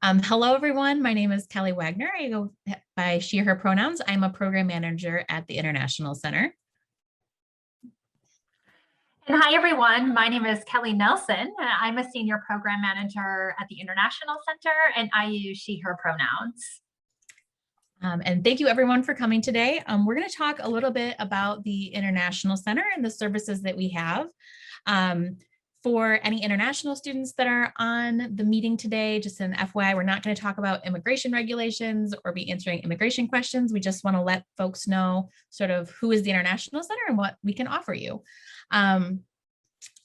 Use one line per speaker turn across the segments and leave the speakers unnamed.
Hello, everyone. My name is Kelly Wagner. I go by she, her pronouns. I'm a program manager at the International Center.
And hi, everyone. My name is Kelly Nelson. I'm a senior program manager at the International Center, and I use she, her pronouns.
And thank you, everyone, for coming today. We're going to talk a little bit about the International Center and the services that we have. For any international students that are on the meeting today, just an FYI, we're not going to talk about immigration regulations or be answering immigration questions. We just want to let folks know sort of who is the International Center and what we can offer you.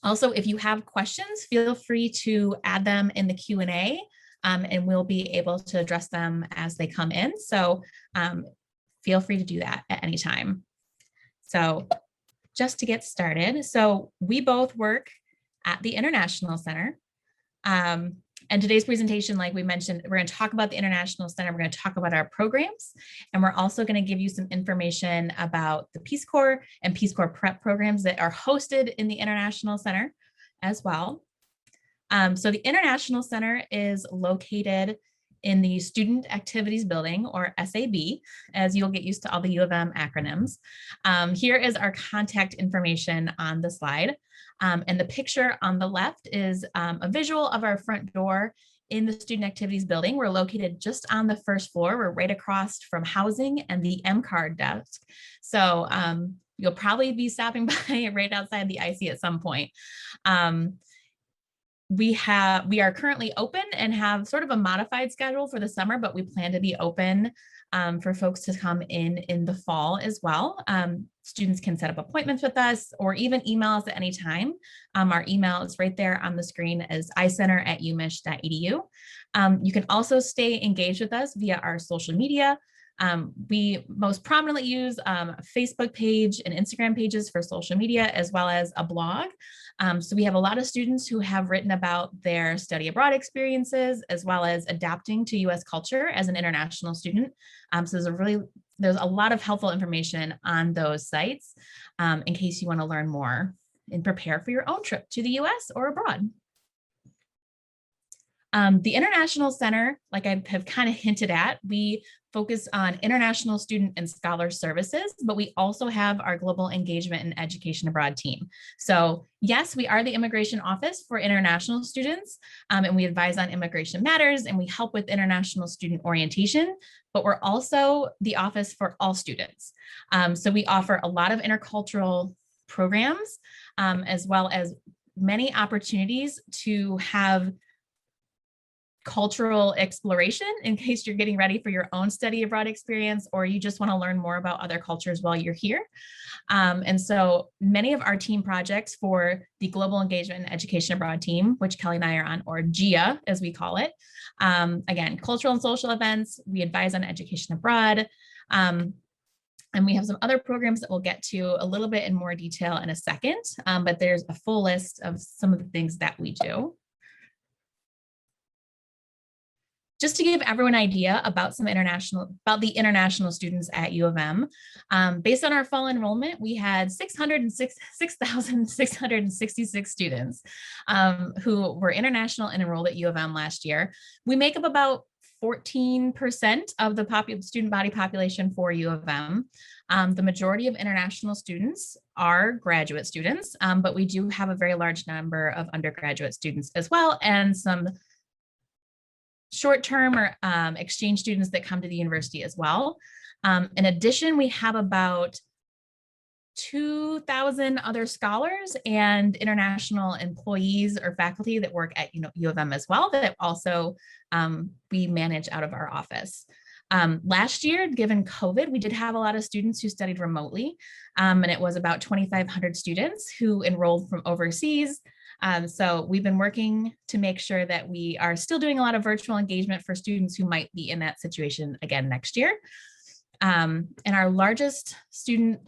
Also, if you have questions, feel free to add them in the Q&A and we'll be able to address them as they come in. So feel free to do that at any time. So just to get started, so we both work at the International Center. And today's presentation, like we mentioned, we're going to talk about the International Center. We're going to talk about our programs, and we're also going to give you some information about the Peace Corps and Peace Corps prep programs that are hosted in the International Center as well. So the International Center is located in the Student Activities Building, or SAB, as you'll get used to all the U of M acronyms. Here is our contact information on the slide. And the picture on the left is a visual of our front door in the Student Activities Building. We're located just on the first floor. We're right across from housing and the M-Card desk. So you'll probably be stopping by right outside the IC at some point. We are currently open and have sort of a modified schedule for the summer, but we plan to be open for folks to come in the fall as well. Students can set up appointments with us or even email us at any time. Our email is right there on the screen as icenter@umich.edu. You can also stay engaged with us via our social media. We most prominently use a Facebook page and Instagram pages for social media, as well as a blog. So we have a lot of students who have written about their study abroad experiences, as well as adapting to US culture as an international student. So there's a lot of helpful information on those sites in case you want to learn more and prepare for your own trip to the US or abroad. The International Center, like I have kind of hinted at, we focus on international student and scholar services, but we also have our global engagement and education abroad team. So yes, we are the immigration office for international students, and we advise on immigration matters and we help with international student orientation, but we're also the office for all students. So we offer a lot of intercultural programs, as well as many opportunities to have cultural exploration in case you're getting ready for your own study abroad experience, or you just want to learn more about other cultures while you're here. And so many of our team projects for the Global Engagement and Education Abroad team, which Kelly and I are on, or GIA as we call it. Again, cultural and social events, we advise on education abroad. And we have some other programs that we'll get to a little bit in more detail in a second, but there's a full list of some of the things that we do. Just to give everyone an idea about the international students at U of M, based on our fall enrollment, we had 6,666 students who were international and enrolled at U of M last year. We make up about 14% of the student body population for U of M. The majority of international students are graduate students, but we do have a very large number of undergraduate students as well, and some short-term or exchange students that come to the university as well. In addition, we have about 2,000 other scholars and international employees or faculty that work at U of M as well, that also we manage out of our office. Last year, given COVID, we did have a lot of students who studied remotely, and it was about 2,500 students who enrolled from overseas. So we've been working to make sure that we are still doing a lot of virtual engagement for students who might be in that situation again next year. And our largest student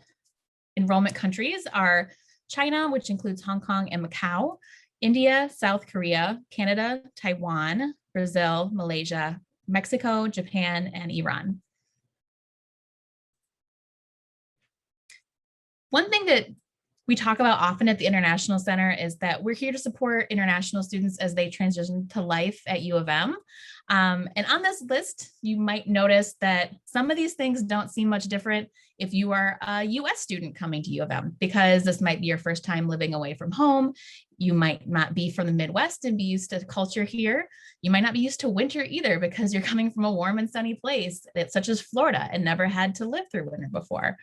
enrollment countries are China, which includes Hong Kong and Macau, India, South Korea, Canada, Taiwan, Brazil, Malaysia, Mexico, Japan, and Iran. One thing that we talk about often at the International Center is that we're here to support international students as they transition to life at U of M. And on this list, you might notice that some of these things don't seem much different if you are a US student coming to U of M, because this might be your first time living away from home. You might not be from the Midwest and be used to culture here. You might not be used to winter either, because you're coming from a warm and sunny place such as Florida and never had to live through winter before.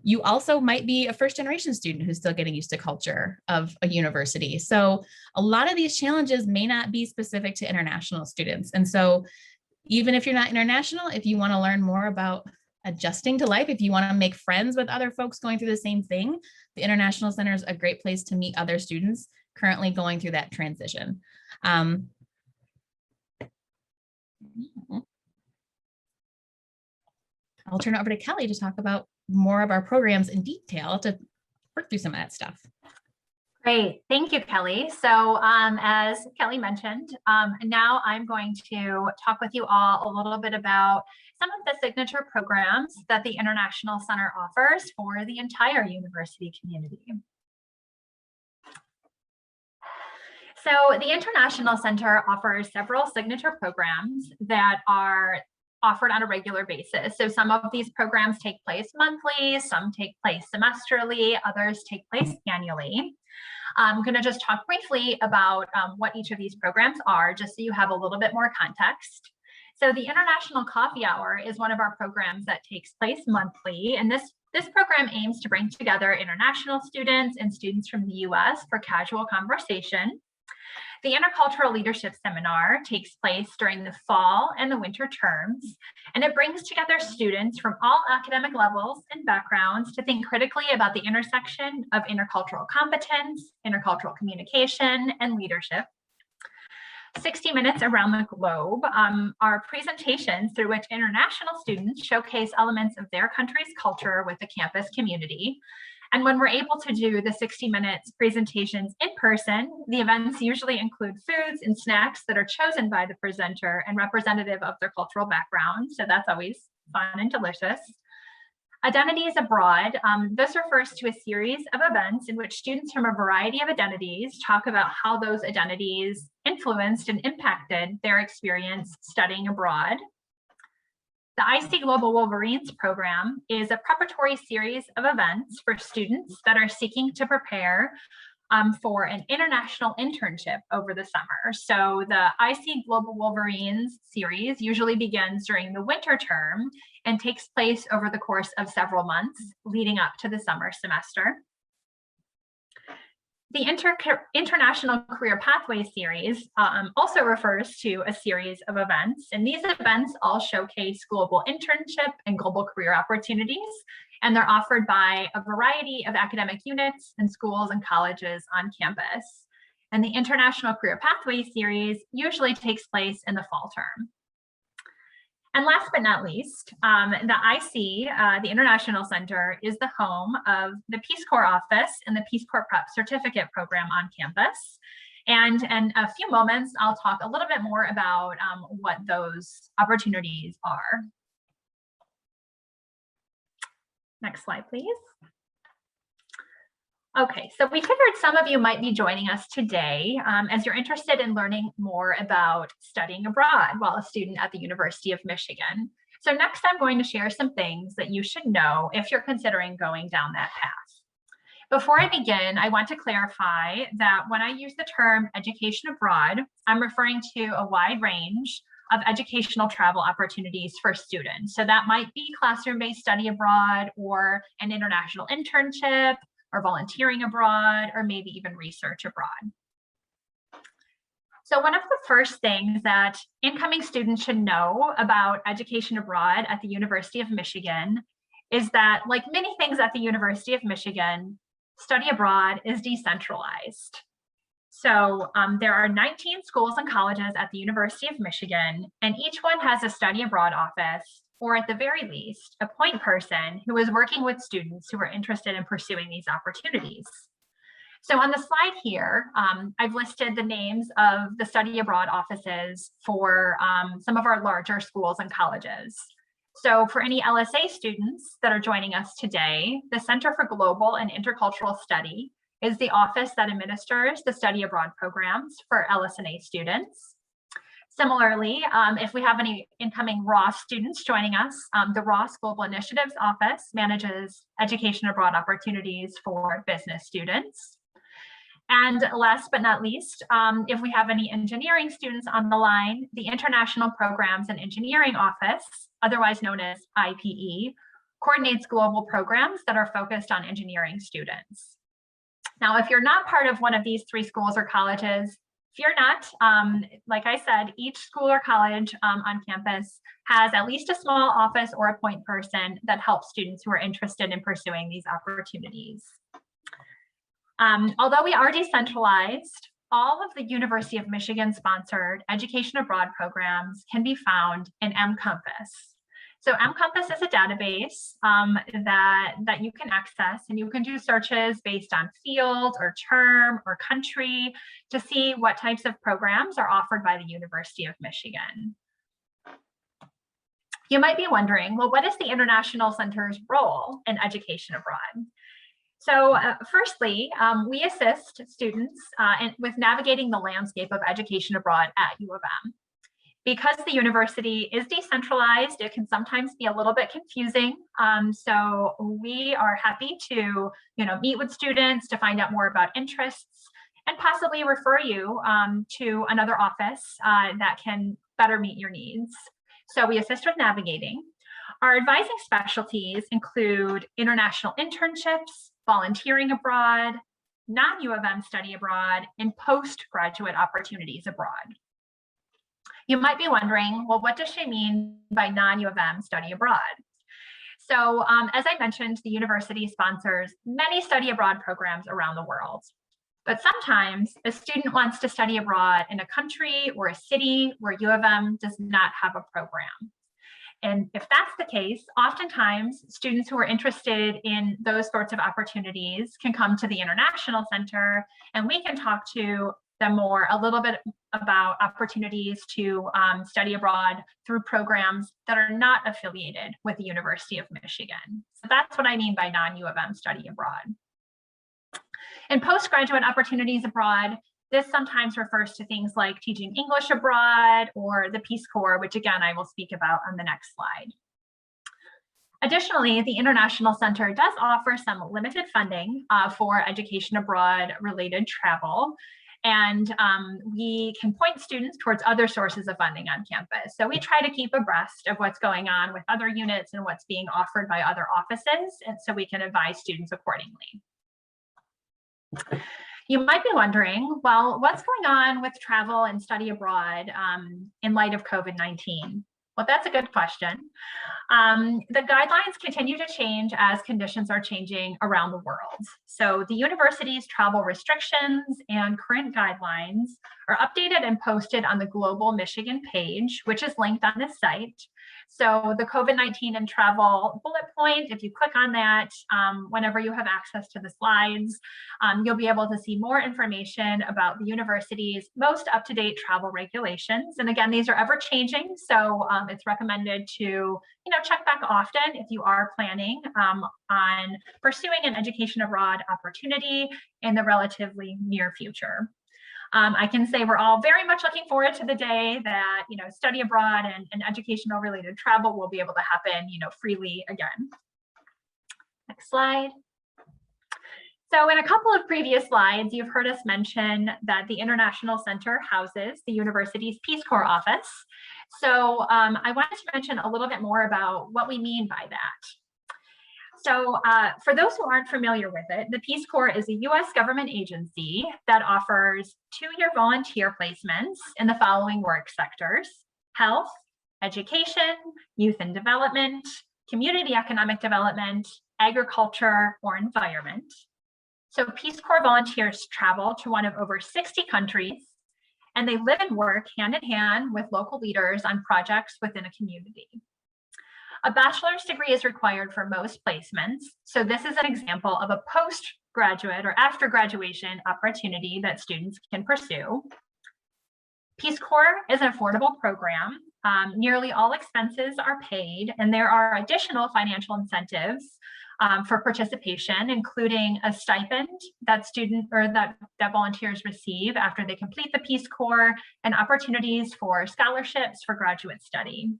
You also might be a first generation student who's still getting used to culture of a university. So a lot of these challenges may not be specific to international students. And so even if you're not international, if you want to learn more about adjusting to life, if you want to make friends with other folks going through the same thing, the International Center is a great place to meet other students currently going through that transition. I'll turn it over to Kelly to talk about more of our programs in detail to work through some of that stuff.
Great, thank you, Kelly. So as Kelly mentioned, now I'm going to talk with you all a little bit about some of the signature programs that the International Center offers for the entire university community. So the International Center offers several signature programs that are offered on a regular basis. So some of these programs take place monthly, some take place semesterally, others take place annually. I'm going to just talk briefly about what each of these programs are, just so you have a little bit more context. So the International Coffee Hour is one of our programs that takes place monthly, and this program aims to bring together international students and students from the US for casual conversation. The Intercultural Leadership Seminar takes place during the fall and the winter terms, and it brings together students from all academic levels and backgrounds to think critically about the intersection of intercultural competence, intercultural communication, and leadership. 60 Minutes Around the Globe are presentations through which international students showcase elements of their country's culture with the campus community. And when we're able to do the 60 minutes presentations in person, the events usually include foods and snacks that are chosen by the presenter and representative of their cultural background. So that's always fun and delicious. Identities Abroad, this refers to a series of events in which students from a variety of identities talk about how those identities influenced and impacted their experience studying abroad. The IC Global Wolverines program is a preparatory series of events for students that are seeking to prepare for an international internship over the summer. So the IC Global Wolverines series usually begins during the winter term and takes place over the course of several months leading up to the summer semester. The International Career Pathway Series also refers to a series of events, and these events all showcase global internship and global career opportunities, and they're offered by a variety of academic units and schools and colleges on campus. And the International Career Pathway Series usually takes place in the fall term. And last but not least, the IC, the International Center, is the home of the Peace Corps office and the Peace Corps Prep Certificate program on campus. And in a few moments, I'll talk a little bit more about what those opportunities are. Next slide, please. Okay, so we figured some of you might be joining us today as you're interested in learning more about studying abroad while a student at the University of Michigan. So next, I'm going to share some things that you should know if you're considering going down that path. Before I begin, I want to clarify that when I use the term education abroad, I'm referring to a wide range of educational travel opportunities for students. So that might be classroom-based study abroad or an international internship, or volunteering abroad, or maybe even research abroad. So one of the first things that incoming students should know about education abroad at the University of Michigan is that, like many things at the University of Michigan, study abroad is decentralized. So there are 19 schools and colleges at the University of Michigan, and each one has a study abroad office, or at the very least, a point person who is working with students who are interested in pursuing these opportunities. So on the slide here, I've listed the names of the study abroad offices for some of our larger schools and colleges. So for any LSA students that are joining us today, the Center for Global and Intercultural Study is the office that administers the study abroad programs for LS&A students. Similarly, if we have any incoming Ross students joining us, the Ross Global Initiatives Office manages education abroad opportunities for business students. And last but not least, if we have any engineering students on the line, the International Programs and Engineering Office, otherwise known as IPE, coordinates global programs that are focused on engineering students. Now, if you're not part of one of these three schools or colleges, fear not. Like I said, each school or college on campus has at least a small office or a point person that helps students who are interested in pursuing these opportunities. Although we are decentralized, all of the University of Michigan sponsored education abroad programs can be found in mCompass. So mCompass is a database that you can access, and you can do searches based on field or term or country to see what types of programs are offered by the University of Michigan. You might be wondering, well, what is the International Center's role in education abroad? So firstly, we assist students with navigating the landscape of education abroad at U of M. Because the university is decentralized, it can sometimes be a little bit confusing. So we are happy to meet with students to find out more about interests and possibly refer you to another office that can better meet your needs. So we assist with navigating. Our advising specialties include international internships, volunteering abroad, non-U of M study abroad, and postgraduate opportunities abroad. You might be wondering, well, what does she mean by non-U of M study abroad? So as I mentioned, the university sponsors many study abroad programs around the world. But sometimes a student wants to study abroad in a country or a city where U of M does not have a program. And if that's the case, oftentimes students who are interested in those sorts of opportunities can come to the International Center, and we can talk to them a little bit about opportunities to study abroad through programs that are not affiliated with the University of Michigan. So that's what I mean by non-U of M study abroad. And postgraduate opportunities abroad, this sometimes refers to things like teaching English abroad or the Peace Corps, which again, I will speak about on the next slide. Additionally, the International Center does offer some limited funding for education abroad related travel. And we can point students towards other sources of funding on campus. So we try to keep abreast of what's going on with other units and what's being offered by other offices, and so we can advise students accordingly. You might be wondering, well, what's going on with travel and study abroad in light of COVID-19? Well, that's a good question. The guidelines continue to change as conditions are changing around the world. So the university's travel restrictions and current guidelines are updated and posted on the Global Michigan page, which is linked on this site. So the COVID-19 and travel bullet point, if you click on that, whenever you have access to the slides, you'll be able to see more information about the university's most up-to-date travel regulations. And again, these are ever changing, so it's recommended to check back often if you are planning on pursuing an education abroad opportunity in the relatively near future. I can say we're all very much looking forward to the day that study abroad and educational related travel will be able to happen freely again. Next slide. So in a couple of previous slides, you've heard us mention that the International Center houses the university's Peace Corps office. So I wanted to mention a little bit more about what we mean by that. So for those who aren't familiar with it, the Peace Corps is a US government agency that offers 2-year volunteer placements in the following work sectors: health, education, youth and development, community economic development, agriculture, or environment. So Peace Corps volunteers travel to one of over 60 countries, and they live and work hand in hand with local leaders on projects within a community. A bachelor's degree is required for most placements. So this is an example of a postgraduate or after graduation opportunity that students can pursue. Peace Corps is an affordable program. Nearly all expenses are paid, and there are additional financial incentives for participation, including a stipend that volunteers receive after they complete the Peace Corps, and opportunities for scholarships for graduate study.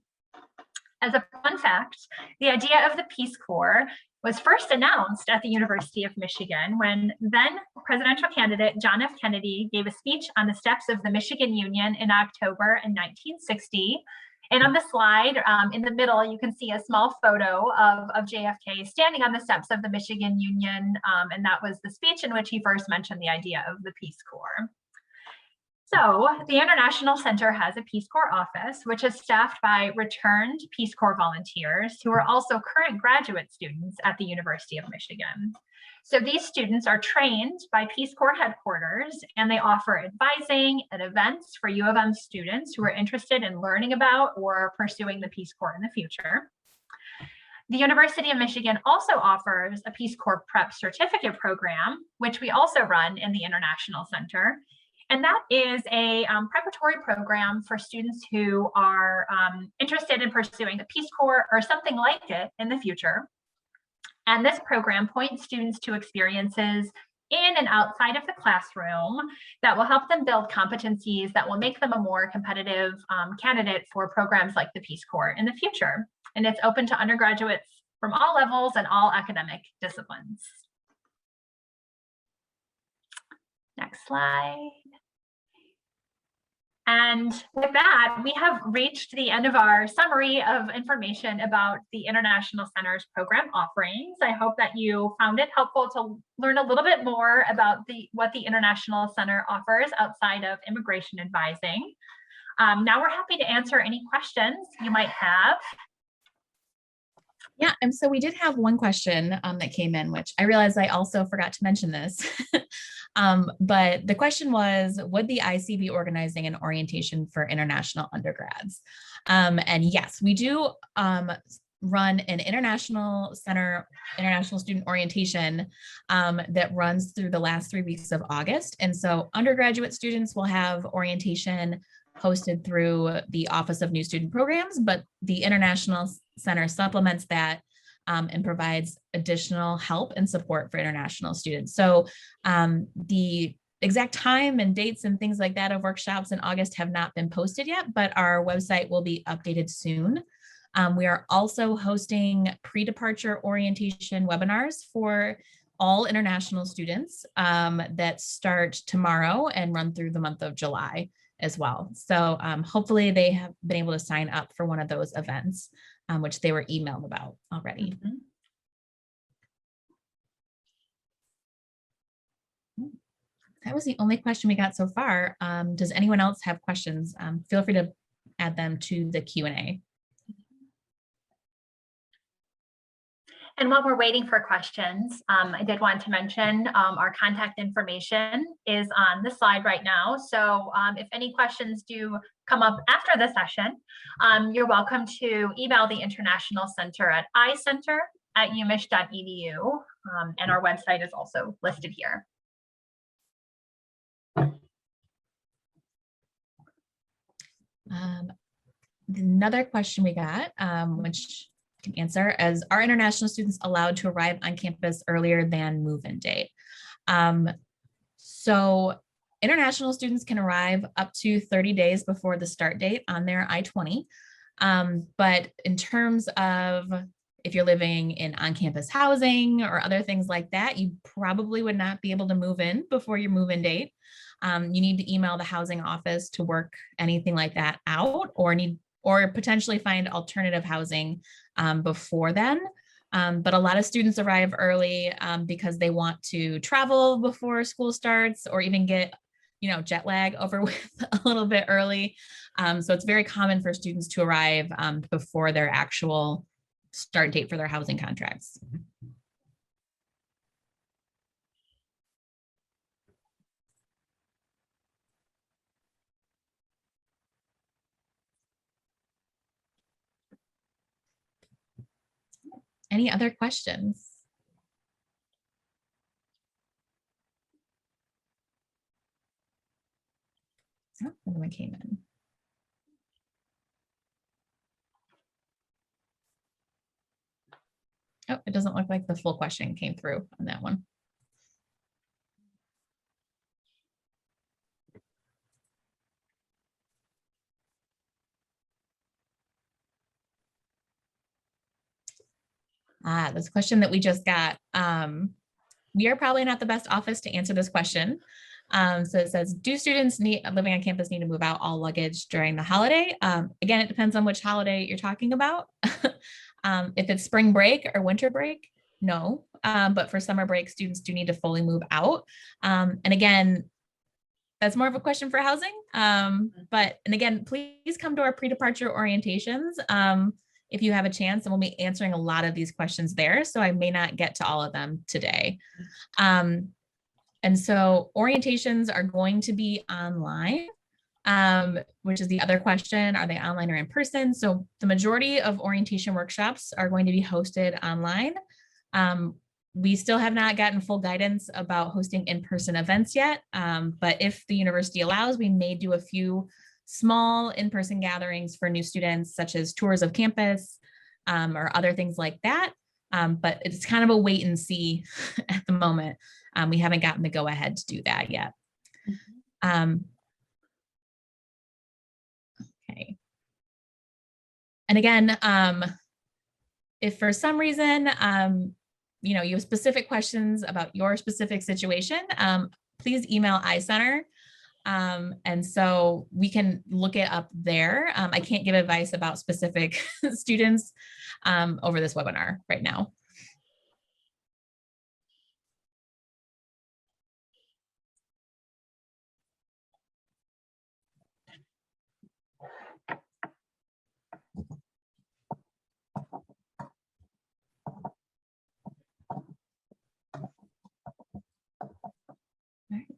As a fun fact, the idea of the Peace Corps was first announced at the University of Michigan when then presidential candidate John F. Kennedy gave a speech on the steps of the Michigan Union in October in 1960. And on the slide in the middle, you can see a small photo of JFK standing on the steps of the Michigan Union. And that was the speech in which he first mentioned the idea of the Peace Corps. So the International Center has a Peace Corps office, which is staffed by returned Peace Corps volunteers who are also current graduate students at the University of Michigan. So these students are trained by Peace Corps headquarters, and they offer advising and events for U of M students who are interested in learning about or pursuing the Peace Corps in the future. The University of Michigan also offers a Peace Corps Prep Certificate program, which we also run in the International Center. And that is a preparatory program for students who are interested in pursuing the Peace Corps or something like it in the future. And this program points students to experiences in and outside of the classroom that will help them build competencies that will make them a more competitive candidate for programs like the Peace Corps in the future. And it's open to undergraduates from all levels and all academic disciplines. Next slide. And with that, we have reached the end of our summary of information about the International Center's program offerings. I hope that you found it helpful to learn a little bit more about what the International Center offers outside of immigration advising. Now we're happy to answer any questions you might have.
Yeah, and so we did have one question that came in, which I realized I also forgot to mention this. But the question was, would the IC be organizing an orientation for international undergrads? And yes, we do run an International Center International Student Orientation that runs through the last 3 weeks of August. And so undergraduate students will have orientation hosted through the Office of New Student Programs, but the International Center supplements that and provides additional help and support for international students. So the exact time and dates and things like that of workshops in August have not been posted yet, but our website will be updated soon. We are also hosting pre-departure orientation webinars for all international students that start tomorrow and run through the month of July as well. So hopefully they have been able to sign up for one of those events, which they were emailed about already. Mm-hmm. That was the only question we got so far. Does anyone else have questions? Feel free to add them to the Q&A.
And while we're waiting for questions, I did want to mention our contact information is on the slide right now. So if any questions do come up after the session, you're welcome to email the International Center at icenter@umich.edu. And our website is also listed here.
Another question we got, which can answer, is are international students allowed to arrive on campus earlier than move-in date? So international students can arrive up to 30 days before the start date on their I-20. But in terms of if you're living in on-campus housing or other things like that, you probably would not be able to move in before your move-in date. You need to email the housing office to work anything like that out, or potentially find alternative housing before then. But a lot of students arrive early because they want to travel before school starts, or even get, jet lag over with a little bit early. So it's very common for students to arrive before their actual start date for their housing contracts. Any other questions? Oh, another one came in. Oh, it doesn't look like the full question came through on that one. This question that we just got. We are probably not the best office to answer this question. So it says, do students living on campus need to move out all luggage during the holiday? Again, it depends on which holiday you're talking about. If it's spring break or winter break, no. But for summer break, students do need to fully move out. And again, that's more of a question for housing. And again, please come to our pre-departure orientations if you have a chance, and we'll be answering a lot of these questions there. So I may not get to all of them today. And so orientations are going to be online, which is the other question. Are they online or in person? So the majority of orientation workshops are going to be hosted online. We still have not gotten full guidance about hosting in-person events yet, but if the university allows, we may do a few small in-person gatherings for new students, such as tours of campus or other things like that. But it's kind of a wait and see at the moment. We haven't gotten the go ahead to do that yet. Okay. And again, if for some reason, you have specific questions about your specific situation, please email iCenter. And so we can look it up there. I can't give advice about specific students over this webinar right now.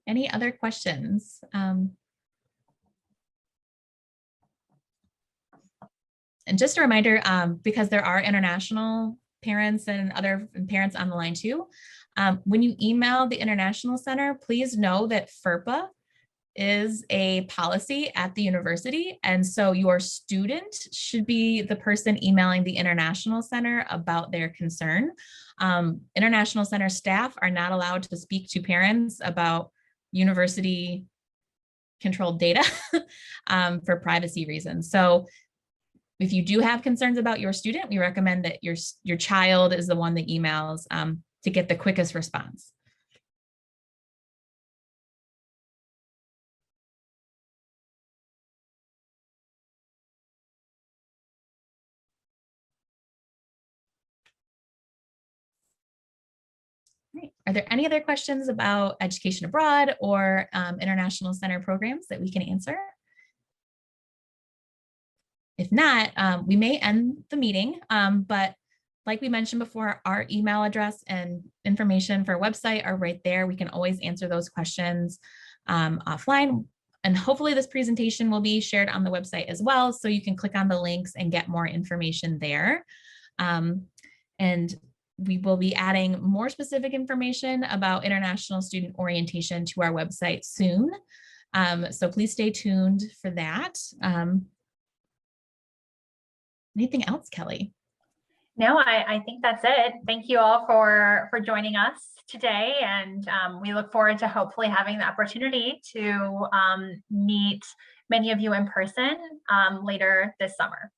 Any other questions? And just a reminder, because there are international parents and other parents on the line too, when you email the International Center, please know that FERPA is a policy at the university. And so your student should be the person emailing the International Center about their concern. International Center staff are not allowed to speak to parents about university controlled data for privacy reasons. So if you do have concerns about your student, we recommend that your child is the one that emails to get the quickest response. Right. Are there any other questions about education abroad or International Center programs that we can answer? If not, we may end the meeting, but like we mentioned before, our email address and information for our website are right there. We can always answer those questions offline. And hopefully this presentation will be shared on the website as well, so you can click on the links and get more information there. And we will be adding more specific information about international student orientation to our website soon. So please stay tuned for that. Anything else, Kelly?
No, I think that's it. Thank you all for joining us today. And we look forward to hopefully having the opportunity to meet many of you in person later this summer.